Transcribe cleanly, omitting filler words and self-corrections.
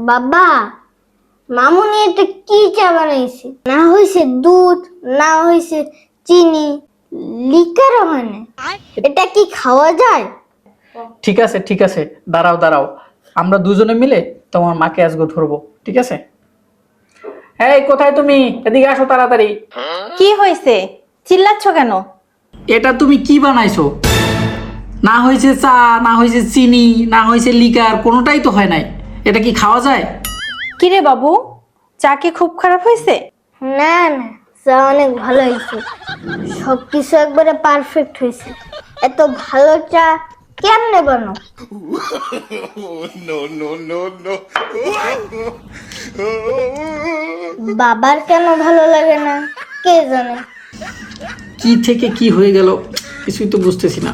বাবা, মামুনি এটা কি চা বানাইছে? না হয়েছে দুধ, না হয়েছে চিনি, লিকারও হয় না। এটা কি খাওয়া যায়? ঠিক আছে ঠিক আছে, দাঁড়াও দাঁড়াও, আমরা দুজনে মিলে তোমার মাকে আজকে ধরবো, ঠিক আছে? এই কোথায় তুমি, এদিকে আসো তাড়াতাড়ি। কি হয়েছে? চিল্লাচ্ছ কেন? এটা তুমি কি বানাইছো? না হয়েছে চা, না হয়েছে চিনি, না হয়েছে লিকার, কোনোটাই তো হয় নাই। এটা কি খাওয়া যায়? কিরে বাবু, চা কি খুব খারাপ হয়েছে? না না, চা অনেক ভালো হয়েছে, সবকিছু একবারে পারফেক্ট হয়েছে। এত ভালো চা কেমনে বানো? বাবার কেন ভালো লাগে না কে জানে। কি থেকে কি হয়ে গেল কিছুই তো বুঝতেছি না।